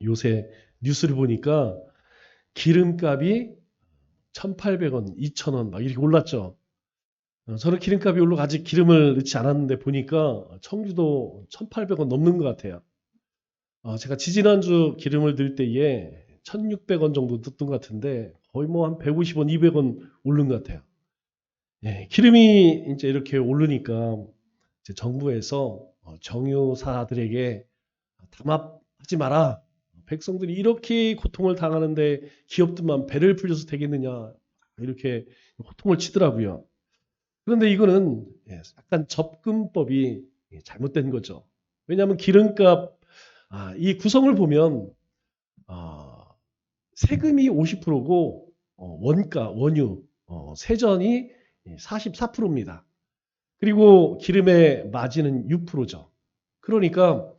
요새 뉴스를 보니까 기름값이 1,800원, 2,000원 막 이렇게 올랐죠. 저는 기름값이 올라 아직 기름을 넣지 않았는데 보니까 청주도 1,800원 넘는 것 같아요. 제가 지지난주 기름을 넣을 때에 1,600원 정도 넣었던 것 같은데 거의 뭐 한 150원, 200원 오른 것 같아요. 예, 기름이 이제 이렇게 오르니까 이제 정부에서 정유사들에게 담합하지 마라. 백성들이 이렇게 고통을 당하는데 기업들만 배를 불려서 되겠느냐. 이렇게 호통을 치더라고요. 그런데 이거는 약간 접근법이 잘못된 거죠. 왜냐하면 기름값, 이 구성을 보면 세금이 50%고 원가, 원유, 세전이 44%입니다. 그리고 기름의 마진은 6%죠. 그러니까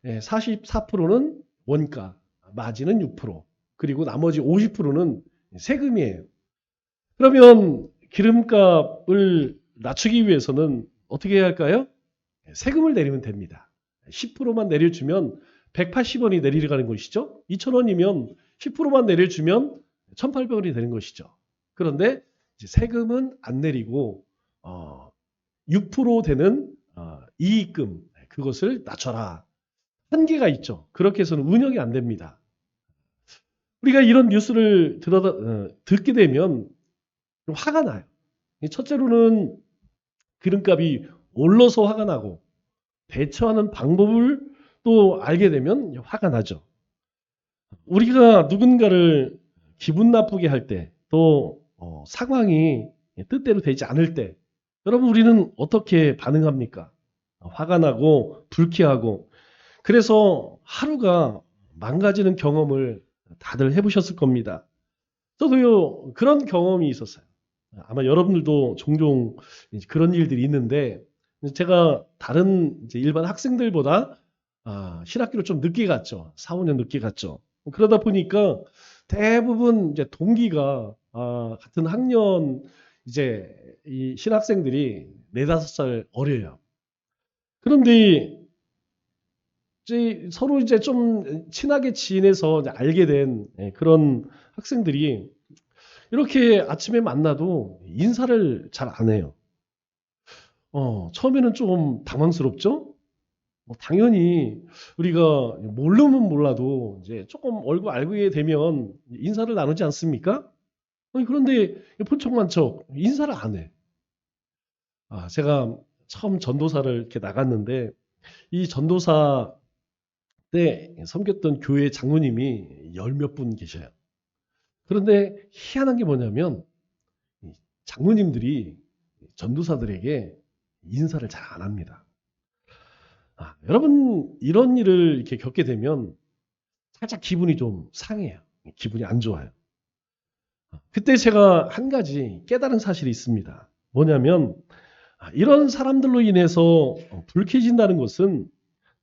44%는 원가, 마진은 6%, 그리고 나머지 50%는 세금이에요. 그러면 기름값을 낮추기 위해서는 어떻게 해야 할까요? 세금을 내리면 됩니다. 10%만 내려주면 180원이 내려가는 것이죠. 2,000원이면 10%만 내려주면 1,800원이 되는 것이죠. 그런데 세금은 안 내리고 6% 되는 이익금, 그것을 낮춰라. 한계가 있죠. 그렇게 해서는 운영이 안 됩니다. 우리가 이런 뉴스를 듣게 되면 좀 화가 나요. 첫째로는 기름값이 올라서 화가 나고 대처하는 방법을 또 알게 되면 화가 나죠. 우리가 누군가를 기분 나쁘게 할 때, 또 상황이 뜻대로 되지 않을 때, 여러분 우리는 어떻게 반응합니까? 화가 나고 불쾌하고, 그래서 하루가 망가지는 경험을 다들 해보셨을 겁니다. 저도요, 그런 경험이 있었어요. 아마 여러분들도 종종 그런 일들이 있는데, 제가 다른 이제 일반 학생들보다 신학기로 좀 늦게 갔죠. 4, 5년 늦게 갔죠. 그러다 보니까 대부분 이제 동기가 같은 학년 이제 이 신학생들이 4, 5살 어려요. 그런데 이제 서로 이제 좀 친하게 지내서 이제 알게 된 그런 학생들이 이렇게 아침에 만나도 인사를 잘 안 해요. 처음에는 좀 당황스럽죠? 당연히 우리가 모르면 몰라도 이제 조금 얼굴 알게 되면 인사를 나누지 않습니까? 아니, 그런데 폰청만척 인사를 안 해. 제가 처음 전도사를 이렇게 나갔는데 이 전도사 때 섬겼던 교회 장로님이 열 몇 분 계셔요. 그런데 희한한 게 뭐냐면 장로님들이 전도사들에게 인사를 잘 안 합니다. 여러분 이런 일을 이렇게 겪게 되면 살짝 기분이 좀 상해요. 기분이 안 좋아요. 그때 제가 한 가지 깨달은 사실이 있습니다. 뭐냐면 이런 사람들로 인해서 불쾌해진다는 것은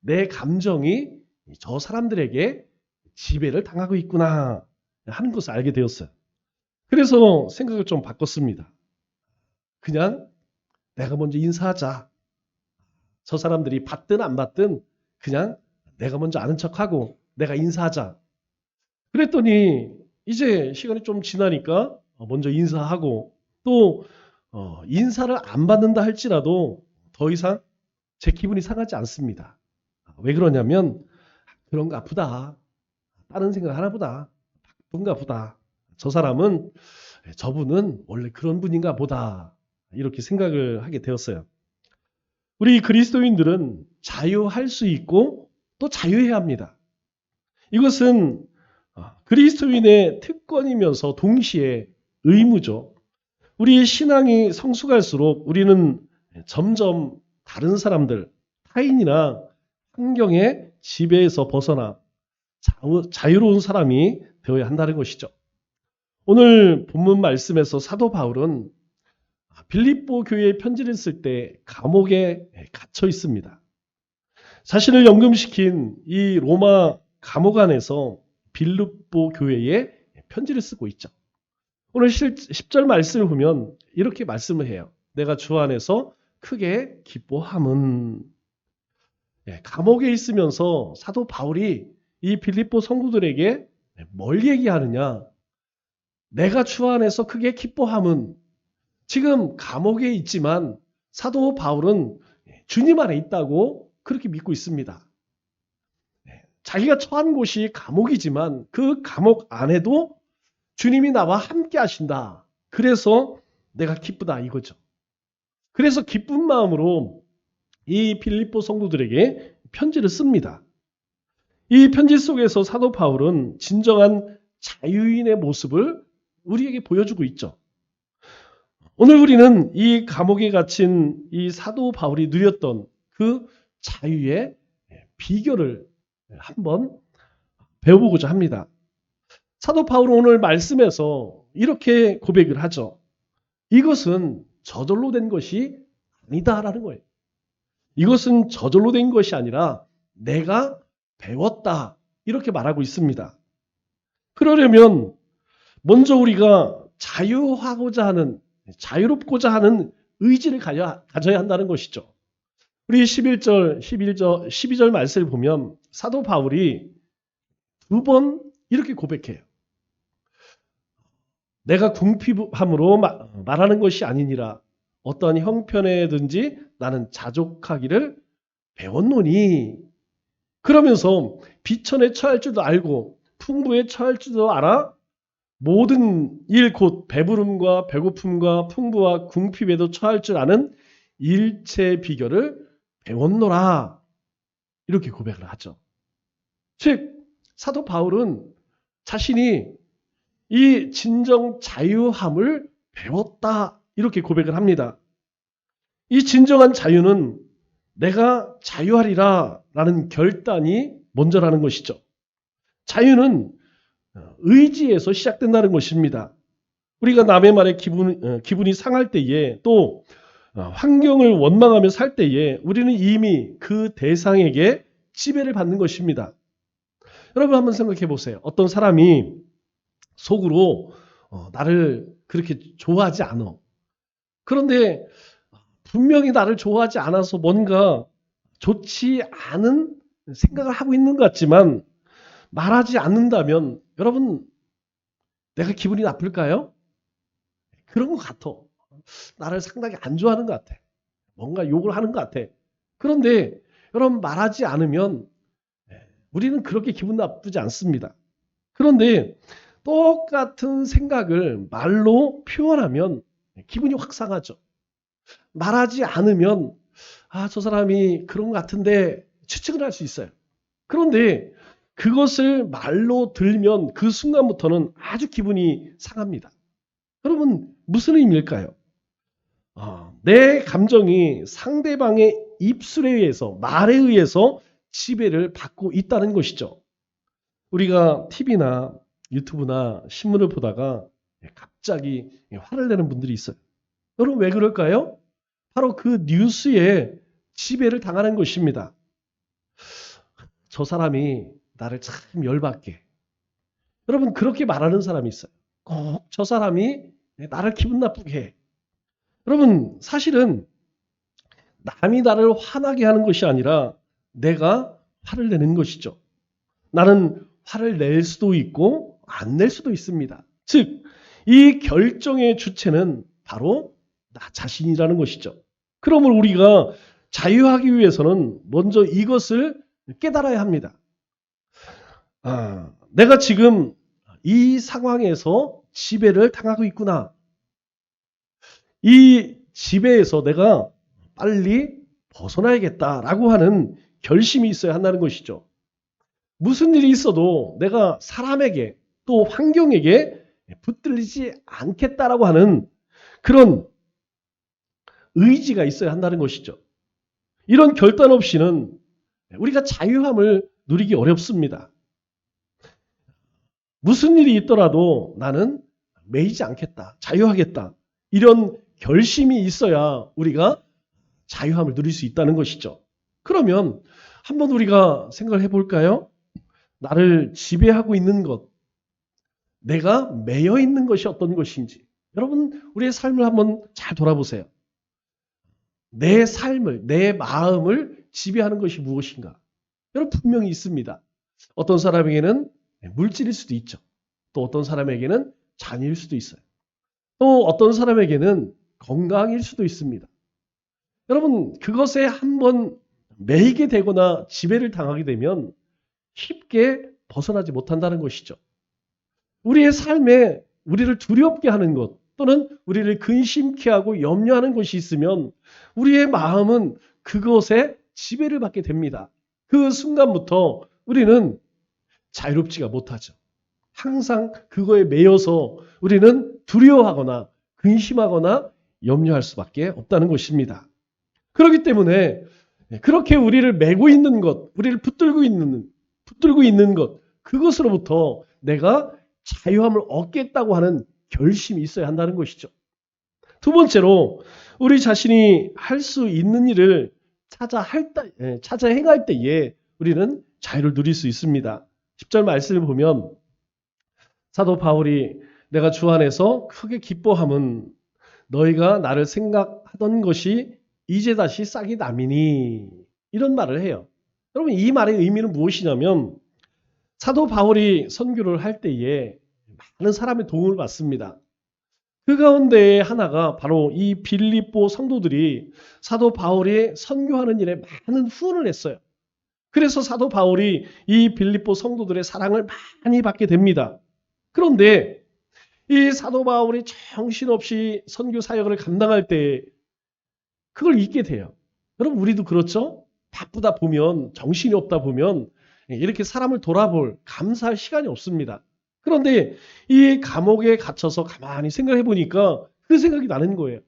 내 감정이 저 사람들에게 지배를 당하고 있구나 하는 것을 알게 되었어요. 그래서 생각을 좀 바꿨습니다. 그냥 내가 먼저 인사하자. 저 사람들이 받든 안 받든 그냥 내가 먼저 아는 척하고 내가 인사하자. 그랬더니 이제 시간이 좀 지나니까 먼저 인사하고 또 인사를 안 받는다 할지라도 더 이상 제 기분이 상하지 않습니다. 왜 그러냐면 그런가 보다. 다른 생각 하나 보다. 바쁜가 보다. 저 사람은 저분은 원래 그런 분인가 보다. 이렇게 생각을 하게 되었어요. 우리 그리스도인들은 자유할 수 있고 또 자유해야 합니다. 이것은 그리스도인의 특권이면서 동시에 의무죠. 우리의 신앙이 성숙할수록 우리는 점점 다른 사람들, 타인이나 환경의 지배에서 벗어나 자유로운 사람이 되어야 한다는 것이죠. 오늘 본문 말씀에서 사도 바울은 빌립보 교회에 편지를 쓸 때 감옥에 갇혀 있습니다. 자신을 연금시킨 이 로마 감옥 안에서 빌립보 교회에 편지를 쓰고 있죠. 오늘 10절 말씀을 보면 이렇게 말씀을 해요. 내가 주 안에서 크게 기뻐함은. 감옥에 있으면서 사도 바울이 이 빌립보 성도들에게 뭘 얘기하느냐? 내가 주 안에서 크게 기뻐함은 지금 감옥에 있지만 사도 바울은 주님 안에 있다고 그렇게 믿고 있습니다. 자기가 처한 곳이 감옥이지만 그 감옥 안에도 주님이 나와 함께 하신다. 그래서 내가 기쁘다 이거죠. 그래서 기쁜 마음으로 이 빌립보 성도들에게 편지를 씁니다. 이 편지 속에서 사도 바울은 진정한 자유인의 모습을 우리에게 보여주고 있죠. 오늘 우리는 이 감옥에 갇힌 이 사도 바울이 누렸던 그 자유의 비결을 한번 배워보고자 합니다. 사도 바울은 오늘 말씀에서 이렇게 고백을 하죠. 이것은 저절로 된 것이 아니다라는 거예요. 이것은 저절로 된 것이 아니라 내가 배웠다 이렇게 말하고 있습니다. 그러려면 먼저 우리가 자유롭고자 하는 의지를 가져야 한다는 것이죠. 우리 11절, 12절 말씀을 보면 사도 바울이 두 번 이렇게 고백해요. 내가 궁핍함으로 말하는 것이 아니니라. 어떠한 형편에든지 나는 자족하기를 배웠노니. 그러면서 비천에 처할 줄도 알고 풍부에 처할 줄도 알아 모든 일 곧 배부름과 배고픔과 풍부와 궁핍에도 처할 줄 아는 일체의 비결을 배웠노라. 이렇게 고백을 하죠. 즉 사도 바울은 자신이 이 진정 자유함을 배웠다. 이렇게 고백을 합니다. 이 진정한 자유는 내가 자유하리라 라는 결단이 먼저라는 것이죠. 자유는 의지에서 시작된다는 것입니다. 우리가 남의 말에 기분이 상할 때에 또 환경을 원망하며 살 때에 우리는 이미 그 대상에게 지배를 받는 것입니다. 여러분 한번 생각해 보세요. 어떤 사람이 속으로 나를 그렇게 좋아하지 않아. 그런데 분명히 나를 좋아하지 않아서 뭔가 좋지 않은 생각을 하고 있는 것 같지만 말하지 않는다면 여러분 내가 기분이 나쁠까요? 그런 것 같아. 나를 상당히 안 좋아하는 것 같아. 뭔가 욕을 하는 것 같아. 그런데 여러분 말하지 않으면 우리는 그렇게 기분 나쁘지 않습니다. 그런데 똑같은 생각을 말로 표현하면 기분이 확 상하죠. 말하지 않으면 저 사람이 그런 것 같은데 추측을 할 수 있어요. 그런데 그것을 말로 들면 그 순간부터는 아주 기분이 상합니다. 여러분 무슨 의미일까요? 내 감정이 상대방의 입술에 의해서 말에 의해서 지배를 받고 있다는 것이죠. 우리가 TV나 유튜브나 신문을 보다가 갑자기 화를 내는 분들이 있어요. 여러분 왜 그럴까요? 바로 그 뉴스에 지배를 당하는 것입니다. 저 사람이 나를 참 열받게. 여러분 그렇게 말하는 사람이 있어요. 꼭 저 사람이 나를 기분 나쁘게 해. 여러분 사실은 남이 나를 화나게 하는 것이 아니라 내가 화를 내는 것이죠. 나는 화를 낼 수도 있고 안 낼 수도 있습니다. 즉, 이 결정의 주체는 바로 나 자신이라는 것이죠. 그러면 우리가 자유하기 위해서는 먼저 이것을 깨달아야 합니다. 내가 지금 이 상황에서 지배를 당하고 있구나. 이 지배에서 내가 빨리 벗어나야겠다라고 하는 결심이 있어야 한다는 것이죠. 무슨 일이 있어도 내가 사람에게 또 환경에게 붙들리지 않겠다라고 하는 그런 의지가 있어야 한다는 것이죠. 이런 결단 없이는 우리가 자유함을 누리기 어렵습니다. 무슨 일이 있더라도 나는 매이지 않겠다. 자유하겠다. 이런 결심이 있어야 우리가 자유함을 누릴 수 있다는 것이죠. 그러면 한번 우리가 생각을 해볼까요? 나를 지배하고 있는 것, 내가 매여 있는 것이 어떤 것인지. 여러분 우리의 삶을 한번 잘 돌아보세요. 내 삶을, 내 마음을 지배하는 것이 무엇인가? 여러분 분명히 있습니다. 어떤 사람에게는 물질일 수도 있죠. 또 어떤 사람에게는 자녀일 수도 있어요. 또 어떤 사람에게는 건강일 수도 있습니다. 여러분, 그것에 한번 매이게 되거나 지배를 당하게 되면 쉽게 벗어나지 못한다는 것이죠. 우리의 삶에 우리를 두렵게 하는 것 또는 우리를 근심케 하고 염려하는 것이 있으면 우리의 마음은 그것에 지배를 받게 됩니다. 그 순간부터 우리는 자유롭지가 못하죠. 항상 그거에 매여서 우리는 두려워하거나 근심하거나 염려할 수밖에 없다는 것입니다. 그렇기 때문에 그렇게 우리를 메고 있는 것, 우리를 붙들고 있는 것, 그것으로부터 내가 자유함을 얻겠다고 하는 결심이 있어야 한다는 것이죠. 두 번째로 우리 자신이 할 수 있는 일을 찾아 행할 때에 우리는 자유를 누릴 수 있습니다. 10절 말씀을 보면 사도 바울이 내가 주 안에서 크게 기뻐함은 너희가 나를 생각하던 것이 이제 다시 싹이 남이니 이런 말을 해요. 여러분 이 말의 의미는 무엇이냐면 사도 바울이 선교를 할 때에 많은 사람의 도움을 받습니다. 그 가운데 하나가 바로 이 빌립보 성도들이 사도 바울이 선교하는 일에 많은 후원을 했어요. 그래서 사도 바울이 이 빌립보 성도들의 사랑을 많이 받게 됩니다. 그런데 이 사도 바울이 정신없이 선교 사역을 감당할 때 그걸 잊게 돼요. 여러분 우리도 그렇죠? 바쁘다 보면 정신이 없다 보면 이렇게 사람을 돌아볼 감사할 시간이 없습니다. 그런데 이 감옥에 갇혀서 가만히 생각해 보니까 그 생각이 나는 거예요.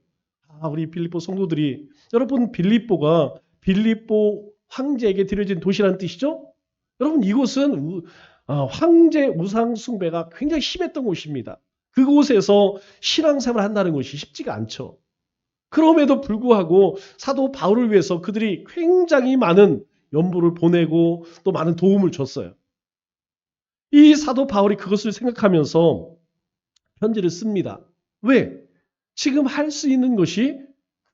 우리 빌립보 성도들이 여러분 빌립보가 빌립보 황제에게 드려진 도시라는 뜻이죠? 여러분 이곳은 황제 우상 숭배가 굉장히 심했던 곳입니다. 그곳에서 신앙생활을 한다는 것이 쉽지가 않죠. 그럼에도 불구하고 사도 바울을 위해서 그들이 굉장히 많은 연보를 보내고 또 많은 도움을 줬어요. 이 사도 바울이 그것을 생각하면서 편지를 씁니다. 왜? 지금 할 수 있는 것이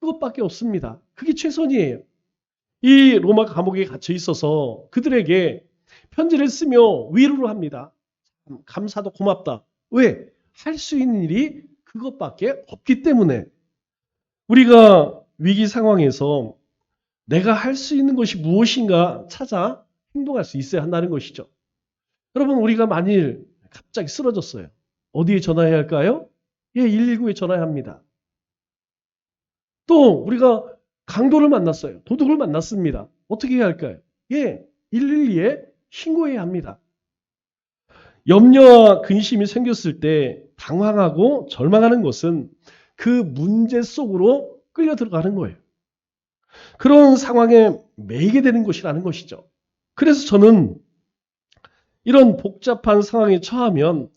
그것밖에 없습니다. 그게 최선이에요. 이 로마 감옥에 갇혀 있어서 그들에게 편지를 쓰며 위로를 합니다. 감사도 고맙다. 왜? 할 수 있는 일이 그것밖에 없기 때문에. 우리가 위기 상황에서 내가 할 수 있는 것이 무엇인가 찾아 행동할 수 있어야 한다는 것이죠. 여러분 우리가 만일 갑자기 쓰러졌어요. 어디에 전화해야 할까요? 119에 전화해야 합니다. 또 우리가 강도를 만났어요. 도둑을 만났습니다. 어떻게 해야 할까요? 112에 신고해야 합니다. 염려와 근심이 생겼을 때 당황하고 절망하는 것은 그 문제 속으로 끌려 들어가는 거예요. 그런 상황에 매이게 되는 것이라는 것이죠. 그래서 저는 이런 복잡한 상황에 처하면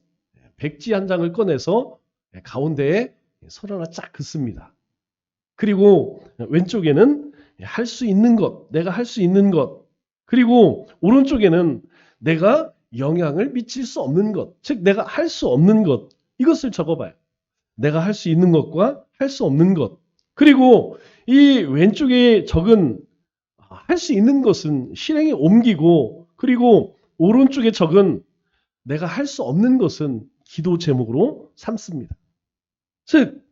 백지 한 장을 꺼내서 가운데에 선 하나 쫙 긋습니다. 그리고 왼쪽에는 할 수 있는 것, 내가 할 수 있는 것, 그리고 오른쪽에는 내가 영향을 미칠 수 없는 것, 즉 내가 할 수 없는 것, 이것을 적어봐요. 내가 할 수 있는 것과 할 수 없는 것. 그리고 이 왼쪽에 적은 할 수 있는 것은 실행에 옮기고, 그리고 오른쪽에 적은 내가 할 수 없는 것은 기도 제목으로 삼습니다. 즉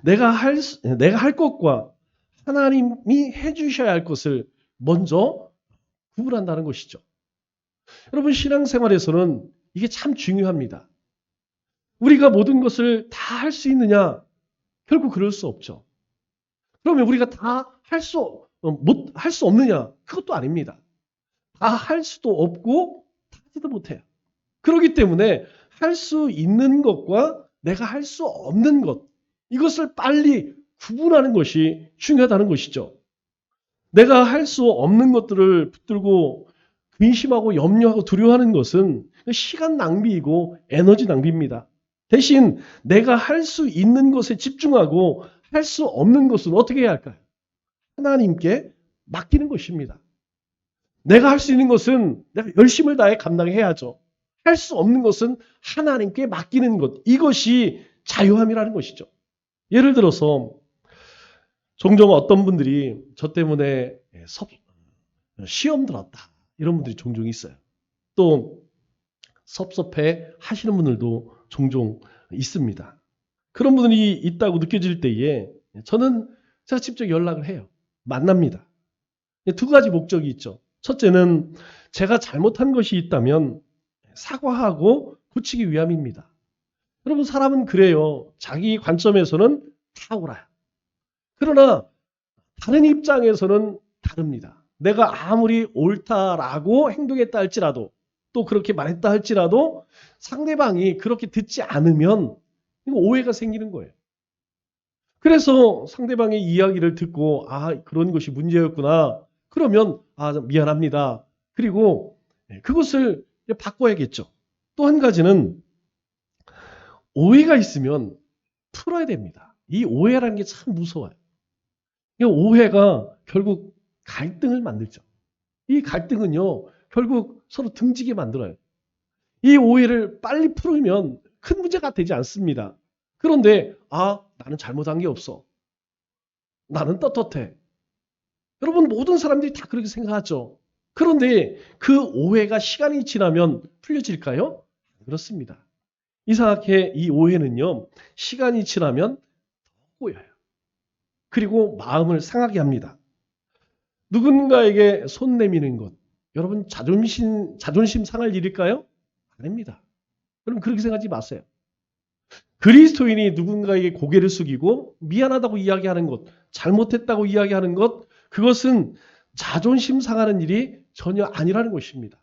내가 할 것과 하나님이 해주셔야 할 것을 먼저 구분한다는 것이죠. 여러분 신앙생활에서는 이게 참 중요합니다. 우리가 모든 것을 다 할 수 있느냐? 결국 그럴 수 없죠. 그러면 우리가 다 할 수 없느냐? 그것도 아닙니다. 다 할 수도 없고 다 하지도 못해요. 그렇기 때문에 할 수 있는 것과 내가 할 수 없는 것, 이것을 빨리 구분하는 것이 중요하다는 것이죠. 내가 할 수 없는 것들을 붙들고 근심하고 염려하고 두려워하는 것은 시간 낭비이고 에너지 낭비입니다. 대신 내가 할 수 있는 것에 집중하고 할 수 없는 것은 어떻게 해야 할까요? 하나님께 맡기는 것입니다. 내가 할 수 있는 것은 내가 열심을 다해 감당해야죠. 할 수 없는 것은 하나님께 맡기는 것. 이것이 자유함이라는 것이죠. 예를 들어서 종종 어떤 분들이 저 때문에 시험 들었다. 이런 분들이 종종 있어요. 또 섭섭해 하시는 분들도 종종 있습니다. 그런 분들이 있다고 느껴질 때에 저는 제가 직접 연락을 해요. 만납니다. 두 가지 목적이 있죠. 첫째는 제가 잘못한 것이 있다면 사과하고 고치기 위함입니다. 여러분, 사람은 그래요. 자기 관점에서는 다 옳아요. 그러나 다른 입장에서는 다릅니다. 내가 아무리 옳다라고 행동했다 할지라도, 또 그렇게 말했다 할지라도 상대방이 그렇게 듣지 않으면 이거 오해가 생기는 거예요. 그래서 상대방의 이야기를 듣고 그런 것이 문제였구나. 그러면 미안합니다. 그리고 그것을 바꿔야겠죠. 또 한 가지는 오해가 있으면 풀어야 됩니다. 이 오해라는 게 참 무서워요. 이 오해가 결국 갈등을 만들죠. 이 갈등은요, 결국 서로 등지게 만들어요. 이 오해를 빨리 풀으면 큰 문제가 되지 않습니다. 그런데 나는 잘못한 게 없어. 나는 떳떳해. 여러분, 모든 사람들이 다 그렇게 생각하죠. 그런데 그 오해가 시간이 지나면 풀려질까요? 그렇습니다. 이상하게 이 오해는요, 시간이 지나면 꼬여요. 그리고 마음을 상하게 합니다. 누군가에게 손 내미는 것, 여러분 자존심 상할 일일까요? 아닙니다. 여러분, 그렇게 생각하지 마세요. 그리스도인이 누군가에게 고개를 숙이고 미안하다고 이야기하는 것, 잘못했다고 이야기하는 것, 그것은 자존심 상하는 일이 전혀 아니라는 것입니다.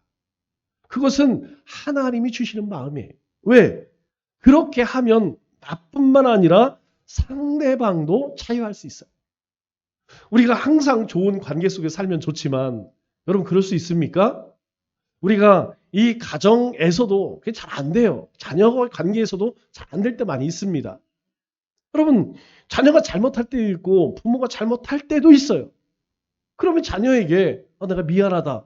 그것은 하나님이 주시는 마음이에요. 왜? 그렇게 하면 나뿐만 아니라 상대방도 자유할 수 있어요. 우리가 항상 좋은 관계 속에 살면 좋지만 여러분, 그럴 수 있습니까? 우리가 이 가정에서도 그게 잘 안 돼요. 자녀와 관계에서도 잘 안 될 때 많이 있습니다. 여러분, 자녀가 잘못할 때도 있고 부모가 잘못할 때도 있어요. 그러면 자녀에게 내가 미안하다.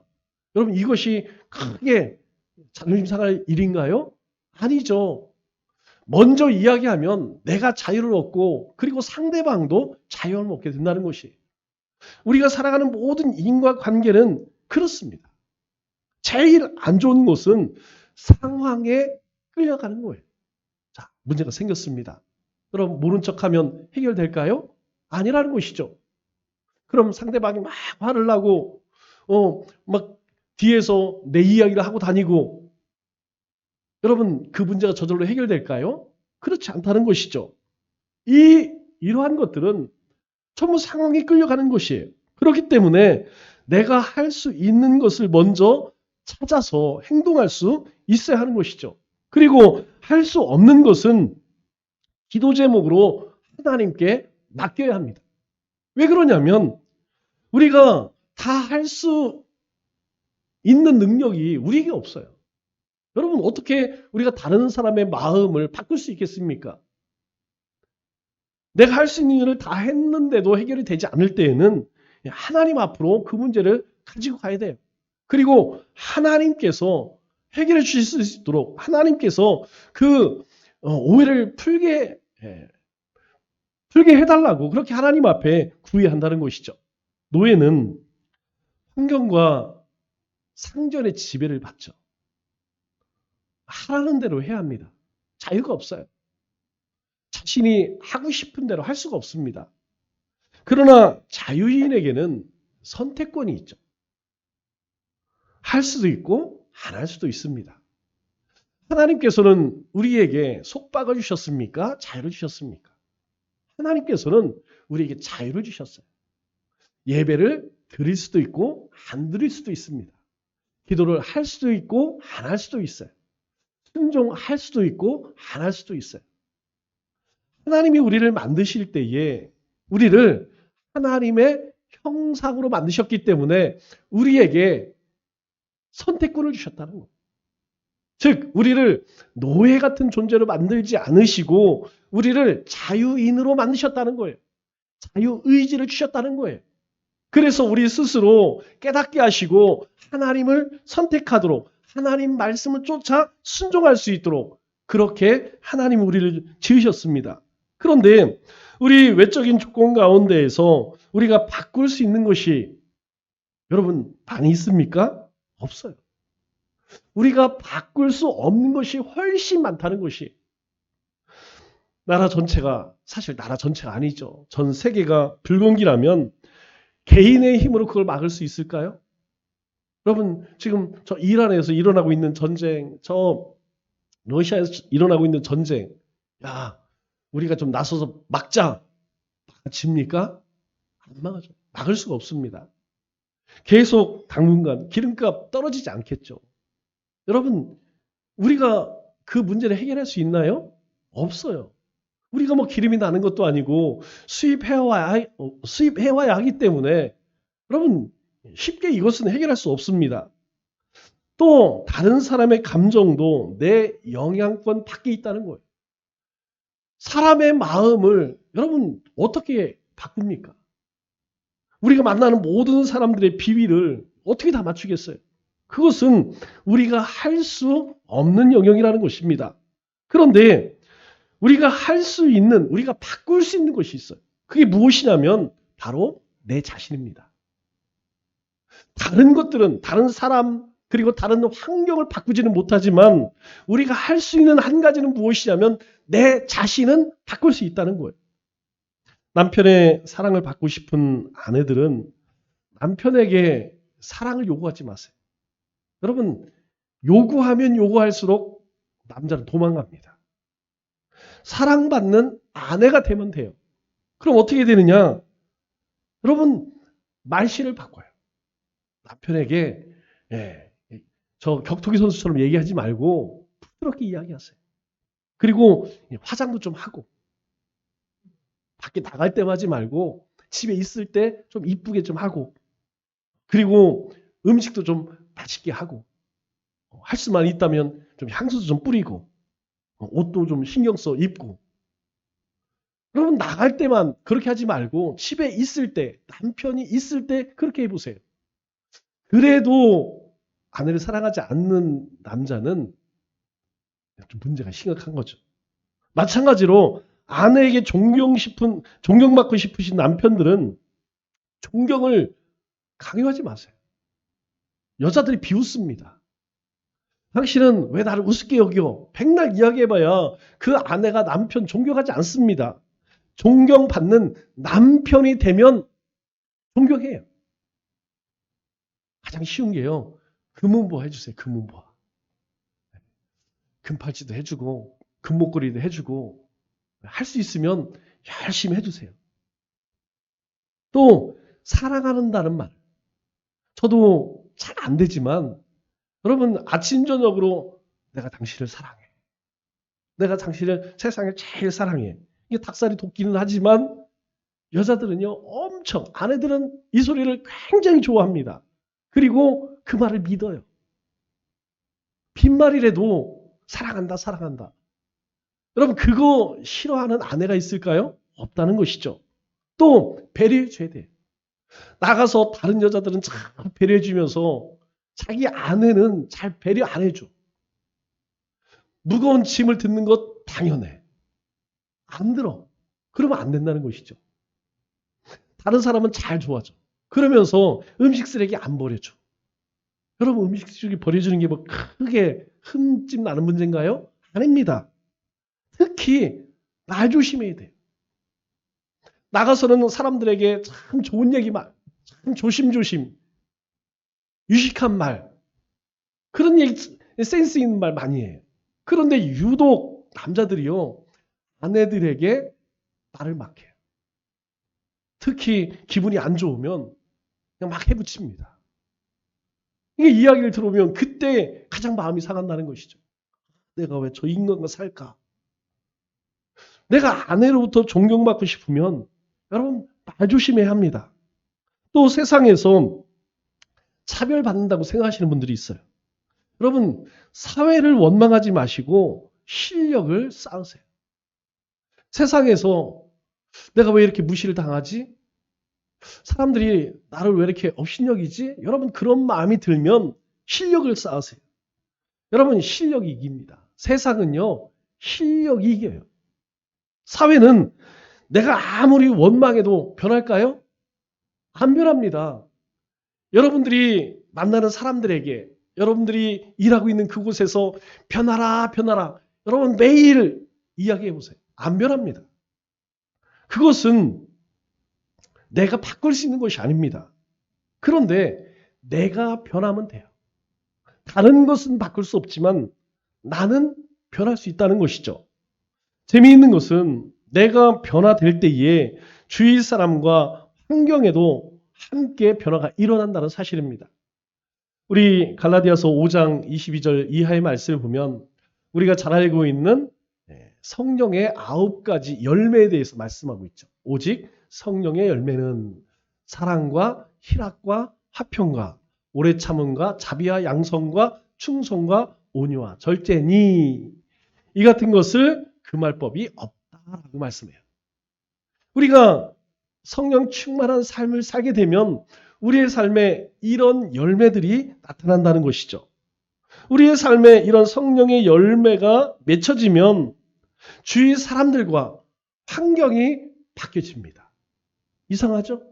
여러분, 이것이 크게 자존심 상할 일인가요? 아니죠. 먼저 이야기하면 내가 자유를 얻고 그리고 상대방도 자유를 얻게 된다는 것이. 우리가 살아가는 모든 인과관계는 그렇습니다. 제일 안 좋은 것은 상황에 끌려가는 거예요. 자, 문제가 생겼습니다. 그럼 모른 척하면 해결될까요? 아니라는 것이죠. 그럼 상대방이 막 화를 나고 막 뒤에서 내 이야기를 하고 다니고, 여러분, 그 문제가 저절로 해결될까요? 그렇지 않다는 것이죠. 이러한 것들은 전부 상황에 끌려가는 것이에요. 그렇기 때문에 내가 할 수 있는 것을 먼저 찾아서 행동할 수 있어야 하는 것이죠. 그리고 할 수 없는 것은 기도 제목으로 하나님께 맡겨야 합니다. 왜 그러냐면 우리가 다 할 수 있는 능력이 우리에게 없어요. 여러분, 어떻게 우리가 다른 사람의 마음을 바꿀 수 있겠습니까? 내가 할 수 있는 일을 다 했는데도 해결이 되지 않을 때에는 하나님 앞으로 그 문제를 가지고 가야 돼요. 그리고 하나님께서 해결해 주실 수 있도록 하나님께서 그 오해를 풀게 해달라고 그렇게 하나님 앞에 구해야 한다는 것이죠. 노예는 환경과 상전의 지배를 받죠. 하라는 대로 해야 합니다. 자유가 없어요. 자신이 하고 싶은 대로 할 수가 없습니다. 그러나 자유인에게는 선택권이 있죠. 할 수도 있고 안 할 수도 있습니다. 하나님께서는 우리에게 속박을 주셨습니까? 자유를 주셨습니까? 하나님께서는 우리에게 자유를 주셨어요. 예배를 드릴 수도 있고 안 드릴 수도 있습니다. 기도를 할 수도 있고 안 할 수도 있어요. 순종할 수도 있고 안 할 수도 있어요. 하나님이 우리를 만드실 때에 우리를 하나님의 형상으로 만드셨기 때문에 우리에게 선택권을 주셨다는 거예요. 즉 우리를 노예 같은 존재로 만들지 않으시고 우리를 자유인으로 만드셨다는 거예요. 자유의지를 주셨다는 거예요. 그래서 우리 스스로 깨닫게 하시고 하나님을 선택하도록 하나님 말씀을 쫓아 순종할 수 있도록 그렇게 하나님 우리를 지으셨습니다. 그런데 우리 외적인 조건 가운데에서 우리가 바꿀 수 있는 것이 여러분 많이 있습니까? 없어요. 우리가 바꿀 수 없는 것이 훨씬 많다는 것이, 나라 전체가, 사실 나라 전체가 아니죠. 전 세계가 불공기라면 개인의 힘으로 그걸 막을 수 있을까요? 여러분, 지금 저 이란에서 일어나고 있는 전쟁, 저 러시아에서 일어나고 있는 전쟁, 야, 우리가 좀 나서서 막자. 막아집니까? 안 막아죠. 막을 수가 없습니다. 계속 당분간 기름값 떨어지지 않겠죠. 여러분, 우리가 그 문제를 해결할 수 있나요? 없어요. 우리가 뭐 기름이 나는 것도 아니고 수입해와야 하기 때문에 여러분, 쉽게 이것은 해결할 수 없습니다. 또 다른 사람의 감정도 내 영향권 밖에 있다는 거예요. 사람의 마음을 여러분 어떻게 바꿉니까? 우리가 만나는 모든 사람들의 비위를 어떻게 다 맞추겠어요? 그것은 우리가 할 수 없는 영역이라는 것입니다. 그런데 우리가 할 수 있는, 우리가 바꿀 수 있는 것이 있어요. 그게 무엇이냐면 바로 내 자신입니다. 다른 것들은 다른 사람 그리고 다른 환경을 바꾸지는 못하지만 우리가 할 수 있는 한 가지는 무엇이냐면 내 자신은 바꿀 수 있다는 거예요. 남편의 사랑을 받고 싶은 아내들은 남편에게 사랑을 요구하지 마세요. 여러분, 요구하면 요구할수록 남자는 도망갑니다. 사랑받는 아내가 되면 돼요. 그럼 어떻게 되느냐? 여러분, 말씨를 바꿔요. 남편에게 저 격투기 선수처럼 얘기하지 말고 부드럽게 이야기하세요. 그리고 화장도 좀 하고 밖에 나갈 때만 하지 말고 집에 있을 때 좀 이쁘게 좀 하고, 그리고 음식도 좀 맛있게 하고, 할 수만 있다면 좀 향수도 좀 뿌리고, 옷도 좀 신경 써 입고. 여러분, 나갈 때만 그렇게 하지 말고 집에 있을 때, 남편이 있을 때 그렇게 해보세요. 그래도 아내를 사랑하지 않는 남자는 좀 문제가 심각한 거죠. 마찬가지로 아내에게 존경받고 싶으신 남편들은 존경을 강요하지 마세요. 여자들이 비웃습니다. 당신은 왜 나를 우습게 여겨? 백날 이야기해봐야 그 아내가 남편 존경하지 않습니다. 존경받는 남편이 되면 존경해요. 가장 쉬운 게요. 금은보화 해주세요. 금은보화. 금팔찌도 해주고 금목걸이도 해주고 할 수 있으면 열심히 해주세요. 또 사랑한다는 말. 저도 잘 안 되지만 여러분, 아침 저녁으로 내가 당신을 사랑해. 내가 당신을 세상에 제일 사랑해. 이게 닭살이 돋기는 하지만 여자들은요, 엄청, 아내들은 이 소리를 굉장히 좋아합니다. 그리고 그 말을 믿어요. 빈말이라도 사랑한다, 사랑한다. 여러분, 그거 싫어하는 아내가 있을까요? 없다는 것이죠. 또 배려해줘야 돼요. 나가서 다른 여자들은 참 배려해주면서 자기 아내는 잘 배려 안 해줘. 무거운 짐을 듣는 것 당연해. 안 들어. 그러면 안 된다는 것이죠. 다른 사람은 잘 도와줘. 그러면서 음식 쓰레기 안 버려줘. 여러분, 음식 쓰레기 버려주는 게 뭐 크게 흠집 나는 문제인가요? 아닙니다. 특히 말 조심해야 돼요. 나가서는 사람들에게 참 좋은 얘기만, 참 조심조심, 유식한 말, 그런 얘기, 센스 있는 말 많이 해요. 그런데 유독 남자들이요, 아내들에게 말을 막 해요. 특히 기분이 안 좋으면 그냥 막 해붙입니다. 이게 이야기를 들어보면 그때 가장 마음이 상한다는 것이죠. 내가 왜 저 인간과 살까? 내가 아내로부터 존경받고 싶으면 여러분, 말 조심해야 합니다. 또 세상에서 차별받는다고 생각하시는 분들이 있어요. 여러분, 사회를 원망하지 마시고 실력을 쌓으세요. 세상에서 내가 왜 이렇게 무시를 당하지? 사람들이 나를 왜 이렇게 업신여기지? 여러분, 그런 마음이 들면 실력을 쌓으세요. 여러분, 실력이 이깁니다. 세상은요, 실력이 이겨요. 사회는 내가 아무리 원망해도 변할까요? 안 변합니다. 여러분들이 만나는 사람들에게 여러분들이 일하고 있는 그곳에서 변하라, 변하라. 여러분 매일 이야기해 보세요. 안 변합니다. 그것은 내가 바꿀 수 있는 것이 아닙니다. 그런데 내가 변하면 돼요. 다른 것은 바꿀 수 없지만 나는 변할 수 있다는 것이죠. 재미있는 것은 내가 변화될 때에 주위 사람과 환경에도 함께 변화가 일어난다는 사실입니다. 우리 갈라디아서 5장 22절 이하의 말씀을 보면 우리가 잘 알고 있는 성령의 9가지 열매에 대해서 말씀하고 있죠. 오직 성령의 열매는 사랑과 희락과 화평과 오래 참음과 자비와 양성과 충성과 온유와 절제니 이 같은 것을 금할 법이 없다라고 말씀해요. 우리가 성령 충만한 삶을 살게 되면 우리의 삶에 이런 열매들이 나타난다는 것이죠. 우리의 삶에 이런 성령의 열매가 맺혀지면 주위 사람들과 환경이 바뀌어집니다. 이상하죠?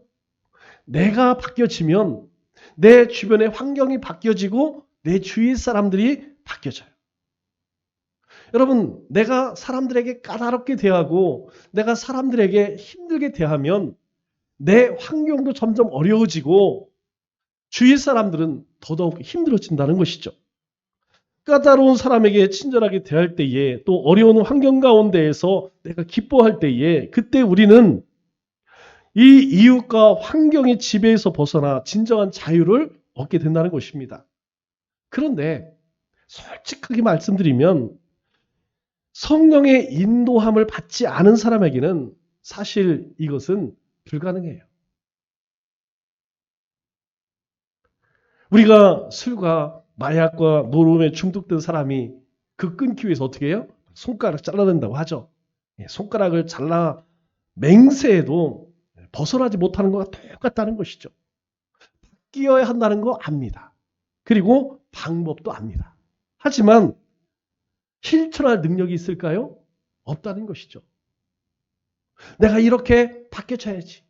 내가 바뀌어지면 내 주변의 환경이 바뀌어지고 내 주위 사람들이 바뀌어져요. 여러분, 내가 사람들에게 까다롭게 대하고 내가 사람들에게 힘들게 대하면 내 환경도 점점 어려워지고 주위 사람들은 더더욱 힘들어진다는 것이죠. 까다로운 사람에게 친절하게 대할 때에 또 어려운 환경 가운데에서 내가 기뻐할 때에 그때 우리는 이 이웃과 환경의 지배에서 벗어나 진정한 자유를 얻게 된다는 것입니다. 그런데 솔직하게 말씀드리면 성령의 인도함을 받지 않은 사람에게는 사실 이것은 불가능해요. 우리가 술과 마약과 노름에 중독된 사람이 그 끊기 위해서 어떻게 해요? 손가락 잘라낸다고 하죠. 손가락을 잘라 맹세해도 벗어나지 못하는 것과 똑같다는 것이죠. 바뀌어야 한다는 거 압니다. 그리고 방법도 압니다. 하지만 실천할 능력이 있을까요? 없다는 것이죠. 내가 이렇게 바뀌어야지.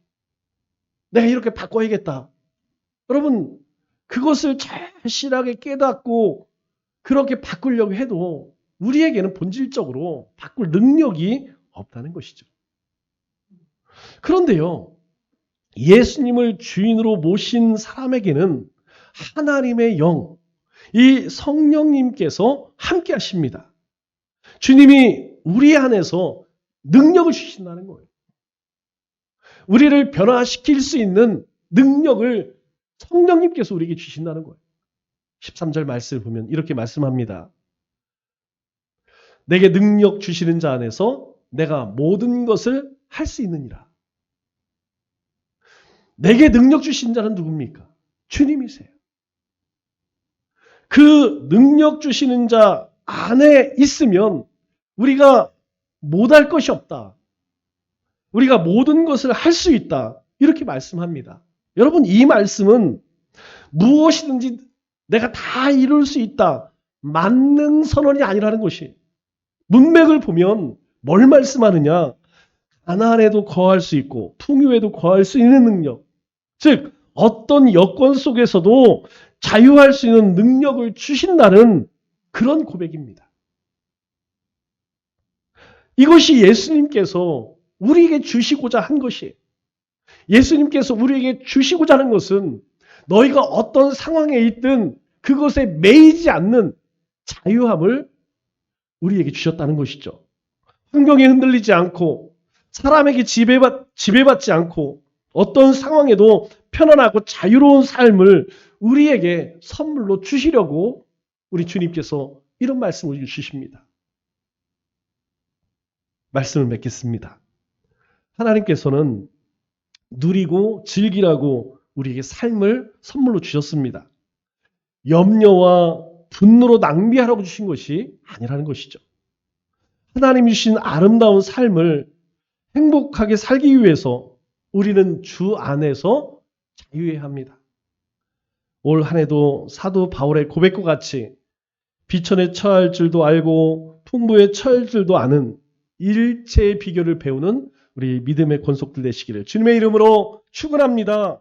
내가 이렇게 바꿔야겠다. 여러분, 그것을 절실하게 깨닫고 그렇게 바꾸려고 해도 우리에게는 본질적으로 바꿀 능력이 없다는 것이죠. 그런데요, 예수님을 주인으로 모신 사람에게는 하나님의 영, 이 성령님께서 함께 하십니다. 주님이 우리 안에서 능력을 주신다는 거예요. 우리를 변화시킬 수 있는 능력을 성령님께서 우리에게 주신다는 거예요. 13절 말씀을 보면 이렇게 말씀합니다. 내게 능력 주시는 자 안에서 내가 모든 것을 할 수 있느니라. 내게 능력 주신 자는 누굽니까? 주님이세요. 그 능력 주시는 자 안에 있으면 우리가 못할 것이 없다. 우리가 모든 것을 할 수 있다. 이렇게 말씀합니다. 여러분, 이 말씀은 무엇이든지 내가 다 이룰 수 있다. 만능 선언이 아니라는 것이. 문맥을 보면 뭘 말씀하느냐? 가난에도 거할 수 있고 풍요에도 거할 수 있는 능력. 즉 어떤 여건 속에서도 자유할 수 있는 능력을 주신다는 그런 고백입니다. 이것이 예수님께서 우리에게 주시고자 한 것이에요. 예수님께서 우리에게 주시고자 하는 것은 너희가 어떤 상황에 있든 그것에 매이지 않는 자유함을 우리에게 주셨다는 것이죠. 환경에 흔들리지 않고 사람에게 지배받지 않고 어떤 상황에도 편안하고 자유로운 삶을 우리에게 선물로 주시려고 우리 주님께서 이런 말씀을 주십니다. 말씀을 맺겠습니다. 하나님께서는 누리고 즐기라고 우리에게 삶을 선물로 주셨습니다. 염려와 분노로 낭비하라고 주신 것이 아니라는 것이죠. 하나님이 주신 아름다운 삶을 행복하게 살기 위해서 우리는 주 안에서 자유해야 합니다. 올 한 해도 사도 바울의 고백과 같이 비천에 처할 줄도 알고 풍부에 처할 줄도 아는 일체의 비결을 배우는 우리 믿음의 권속들 되시기를 주님의 이름으로 축원합니다.